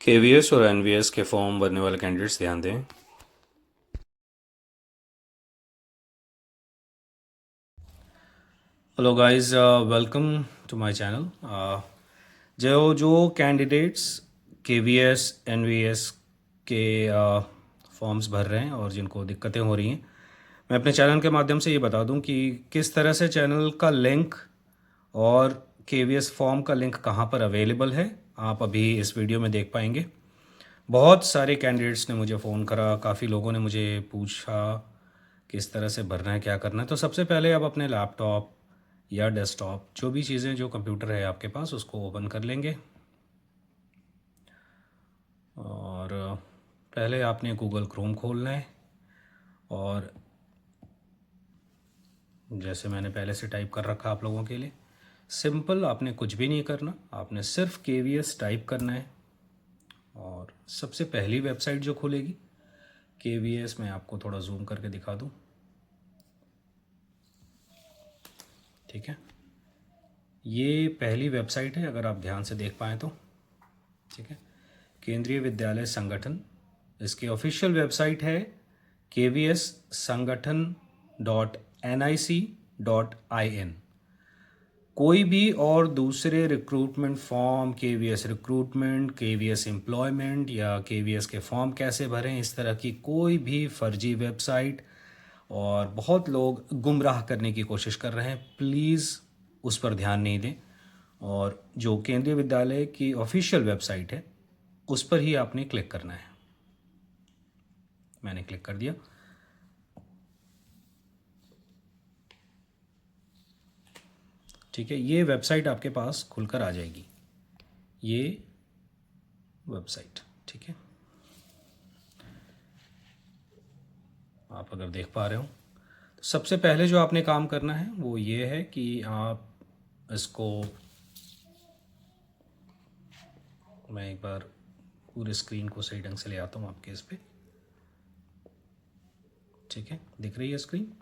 KVS और NVS के form भरने वाले कैंडिडेट्स ध्यान दें। Hello guys, welcome to my channel. जो जो कैंडिडेट्स केवीएस एनवीएस के फॉर्म्स भर रहे हैं और जिनको दिक्कतें हो रही हैं, मैं अपने चैनल के माध्यम से ये बता दूं कि किस तरह से चैनल का लिंक और केवीएस फॉर्म का लिंक कहाँ पर अवेलेबल है, आप अभी इस वीडियो में देख पाएंगे। बहुत सारे कैंडिडेट्स ने मुझे फ़ोन करा, काफ़ी लोगों ने मुझे पूछा किस तरह से भरना है, क्या करना है। तो सबसे पहले आप अपने लैपटॉप या डेस्कटॉप, जो भी चीज़ें, जो कंप्यूटर है आपके पास, उसको ओपन कर लेंगे। और पहले आपने गूगल क्रोम खोलना है और जैसे मैंने पहले से टाइप कर रखा आप लोगों के लिए, सिंपल, आपने कुछ भी नहीं करना, आपने सिर्फ केवीएस टाइप करना है। और सबसे पहली वेबसाइट जो खुलेगी केवीएस, मैं आपको थोड़ा जूम करके दिखा दूँ, ठीक है। ये पहली वेबसाइट है, अगर आप ध्यान से देख पाएँ तो, ठीक है। केंद्रीय विद्यालय संगठन, इसकी ऑफिशियल वेबसाइट है kvssangathan.nic.in। कोई भी और दूसरे recruitment form, KVS recruitment, KVS employment या केवीएस के फॉर्म कैसे भरें, इस तरह की कोई भी फर्जी वेबसाइट, और बहुत लोग गुमराह करने की कोशिश कर रहे हैं, प्लीज़ उस पर ध्यान नहीं दें। और जो केंद्रीय विद्यालय की ऑफिशियल वेबसाइट है उस पर ही आपने क्लिक करना है। मैंने क्लिक कर दिया। ठीक है, ये वेबसाइट आपके पास खुलकर आ जाएगी, ये वेबसाइट, ठीक है। आप अगर देख पा रहे हो तो सबसे पहले जो आपने काम करना है वो ये है कि आप इसको, मैं एक बार पूरे स्क्रीन को सही ढंग से ले आता हूँ आपके इस पे, ठीक है, दिख रही है screen.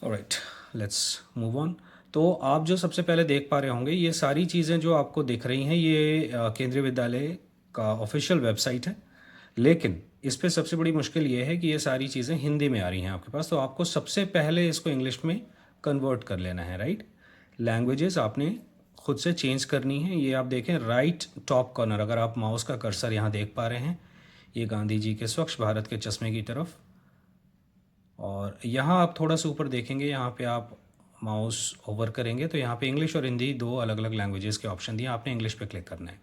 Alright, let's move on. तो आप जो सबसे पहले देख पा रहे होंगे, ये सारी चीज़ें जो आपको दिख रही हैं, ये केंद्रीय विद्यालय का ऑफिशियल वेबसाइट है। लेकिन इस पे सबसे बड़ी मुश्किल ये है कि ये सारी चीज़ें हिंदी में आ रही हैं आपके पास, तो आपको सबसे पहले इसको इंग्लिश में कन्वर्ट कर लेना है, राइट। लैंग्वेजेस आपने खुद से चेंज करनी है। ये आप देखें राइट टॉप कॉर्नर, अगर आप माउस का कर्सर यहाँ देख पा रहे हैं, ये गांधी जी के स्वच्छ भारत के चश्मे की तरफ, और यहाँ आप थोड़ा सा ऊपर देखेंगे, यहाँ पे आप माउस ओवर करेंगे तो यहाँ पे इंग्लिश और हिंदी दो अलग अलग लैंग्वेजेस के ऑप्शन दिए, आपने इंग्लिश पे क्लिक करना है।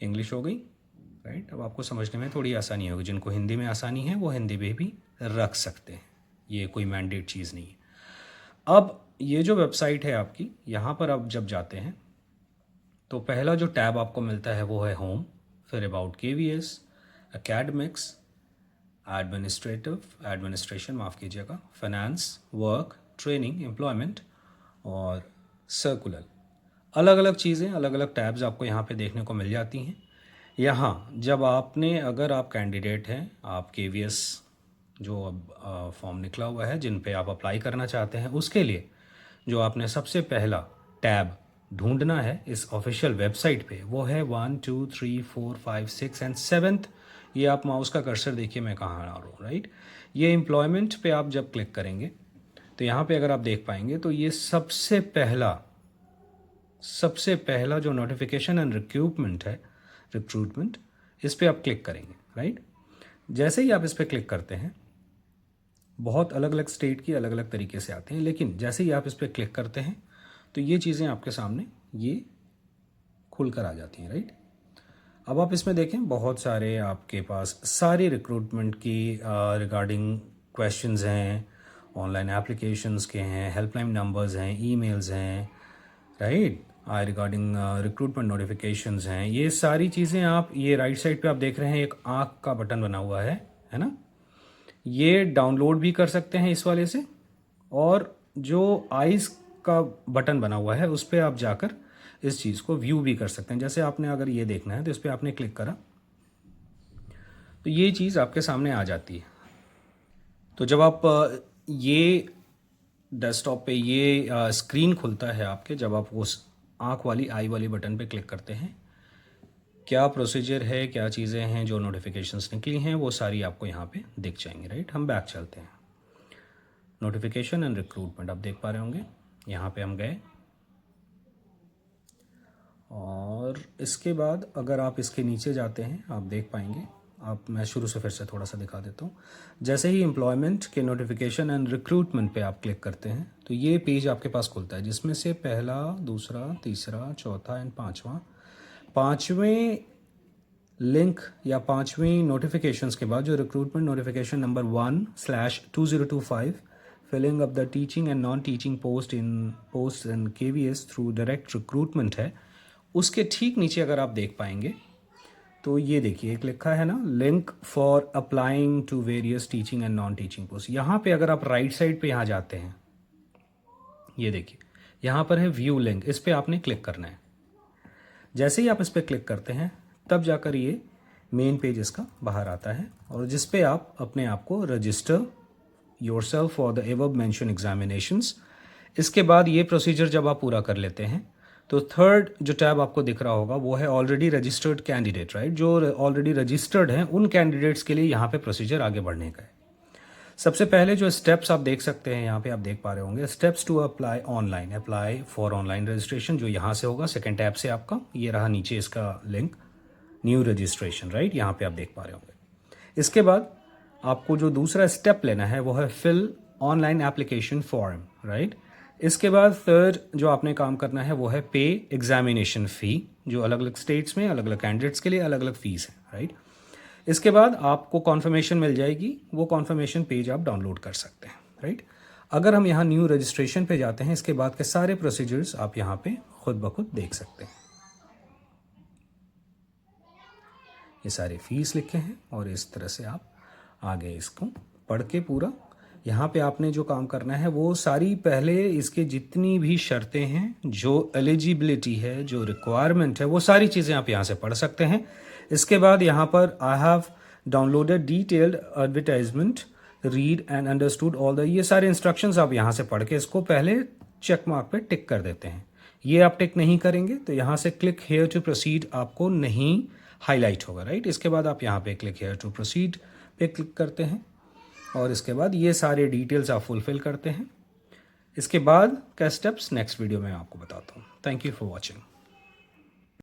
इंग्लिश हो गई, राइट। अब आपको समझने में थोड़ी आसानी होगी, जिनको हिंदी में आसानी है वो हिंदी में भी रख सकते हैं, ये कोई मैंडेट चीज़ नहीं है। अब ये जो वेबसाइट है आपकी, यहाँ पर आप जब जाते हैं तो पहला जो टैब आपको मिलता है वो है होम, फिर अबाउट केवीएस, एकेडमिक्स, एडमिनिस्ट्रेशन, माफ़ कीजिएगा, फाइनेंस, वर्क, ट्रेनिंग, एम्प्लॉयमेंट और सर्कुलर। अलग अलग चीज़ें, अलग अलग टैब्स आपको यहाँ पे देखने को मिल जाती हैं। यहाँ जब आपने, अगर आप कैंडिडेट हैं, आप केवीएस जो अब फॉर्म निकला हुआ है जिन पे आप अप्लाई करना चाहते हैं, उसके लिए जो आपने सबसे पहला टैब ढूंढना है इस ऑफिशियल वेबसाइट पे, वो है 1 2 3 4 5 6 एंड 7th। ये आप माउस का कर्सर देखिए मैं कहाँ आ रहा हूँ, राइट। ये एम्प्लॉयमेंट पे आप जब क्लिक करेंगे तो यहाँ पे अगर आप देख पाएंगे तो ये सबसे पहला जो नोटिफिकेशन एंड रिक्रूटमेंट, इस पर आप क्लिक करेंगे, राइट। जैसे ही आप इस पर क्लिक करते हैं, बहुत अलग अलग स्टेट की अलग अलग तरीके से आते हैं, लेकिन जैसे ही आप इस पर क्लिक करते हैं तो ये चीज़ें आपके सामने ये खुल कर आ जाती हैं, राइट। अब आप इसमें देखें, बहुत सारे आपके पास सारी रिक्रूटमेंट की रिगार्डिंग क्वेश्चंस हैं, ऑनलाइन एप्लीकेशंस के हैं, हेल्पलाइन नंबर्स हैं, ईमेल्स हैं, राइट, रिगार्डिंग रिक्रूटमेंट नोटिफिकेशंस हैं। ये सारी चीज़ें आप, ये राइट साइड पे आप देख रहे हैं एक आँख का बटन बना हुआ है ना, ये डाउनलोड भी कर सकते हैं इस वाले से, और जो आइज़ का बटन बना हुआ है उस पर आप जाकर इस चीज़ को व्यू भी कर सकते हैं। जैसे आपने अगर ये देखना है तो इस पर आपने क्लिक करा तो ये चीज़ आपके सामने आ जाती है। तो जब आप ये डेस्कटॉप पे ये स्क्रीन खुलता है आपके, जब आप उस आँख वाली, आई वाली बटन पे क्लिक करते हैं, क्या प्रोसीजर है, क्या चीज़ें हैं जो नोटिफिकेशंस निकली हैं, वो सारी आपको यहाँ पे दिख जाएंगी, राइट। हम बैक चलते हैं, नोटिफिकेशन एंड रिक्रूटमेंट आप देख पा रहे होंगे। यहाँ पे हम गए और इसके बाद अगर आप इसके नीचे जाते हैं आप देख पाएंगे, मैं शुरू से फिर से थोड़ा सा दिखा देता हूँ। जैसे ही एम्प्लॉयमेंट के नोटिफिकेशन एंड रिक्रूटमेंट पे आप क्लिक करते हैं तो ये पेज आपके पास खुलता है, जिसमें से पहला, दूसरा, तीसरा, चौथा एंड पाँचवें लिंक या पाँचवीं नोटिफिकेशंस के बाद जो recruitment notification number 1/2025 filling up the teaching and non teaching post in KVS through direct recruitment है, उसके ठीक नीचे अगर आप देख पाएंगे तो ये देखिए एक लिखा है ना, link for applying to various teaching and non teaching post. यहाँ पे अगर आप राइट साइड पे यहाँ जाते हैं, ये देखिए यहाँ पर है व्यू लिंक, इस पर आपने क्लिक करना है। जैसे ही आप इस पर क्लिक करते हैं तब जाकर ये मेन पेज इसका बाहर आता है और जिस पे आप अपने आप को register yourself for the above mention examinations. इसके बाद ये प्रोसीजर जब आप पूरा कर लेते हैं तो थर्ड जो टैब आपको दिख रहा होगा वो है ऑलरेडी रजिस्टर्ड कैंडिडेट, राइट। जो ऑलरेडी रजिस्टर्ड हैं उन कैंडिडेट्स के लिए यहाँ पे प्रोसीजर आगे बढ़ने का है। सबसे पहले जो स्टेप्स आप देख सकते हैं यहाँ पे आप देख पा रहे होंगे, steps to apply online, apply for online registration, जो यहाँ से होगा सेकेंड टैब से आपका, ये रहा नीचे इसका लिंक, न्यू रजिस्ट्रेशन, राइट, यहाँ पे आप देख पा रहे होंगे। इसके बाद आपको जो दूसरा स्टेप लेना है वो है fill online application form, right. इसके बाद थर्ड जो आपने काम करना है वो है पे एग्जामिनेशन फ़ी, जो अलग अलग स्टेट्स में अलग अलग कैंडिडेट्स के लिए अलग अलग फ़ीस है, राइट। इसके बाद आपको कॉन्फर्मेशन मिल जाएगी, वो कॉन्फर्मेशन पेज आप डाउनलोड कर सकते हैं, राइट। अगर हम यहाँ न्यू रजिस्ट्रेशन पे जाते हैं, इसके बाद के सारे प्रोसीजर्स आप यहाँ पे खुद ब खुद देख सकते हैं। ये सारे फीस लिखे हैं और इस तरह से आप आगे इसको पढ़ के पूरा, यहाँ पे आपने जो काम करना है वो सारी पहले इसके जितनी भी शर्तें हैं, जो एलिजिबिलिटी है, जो रिक्वायरमेंट है, वो सारी चीज़ें आप यहाँ से पढ़ सकते हैं। इसके बाद यहाँ पर I have downloaded detailed advertisement, read and understood all the, ये सारे इंस्ट्रक्शंस आप यहाँ से पढ़ के इसको पहले चेक मार्क पे टिक कर देते हैं। ये आप टिक नहीं करेंगे तो यहाँ से क्लिक हेयर टू प्रोसीड आपको नहीं हाईलाइट होगा, राइट। इसके बाद आप यहाँ पे क्लिक हेयर टू प्रोसीड पे क्लिक करते हैं और इसके बाद ये सारे डिटेल्स आप फुलफिल करते हैं। इसके बाद क्या स्टेप्स नेक्स्ट वीडियो में आपको बताता हूँ। Thank you for watching.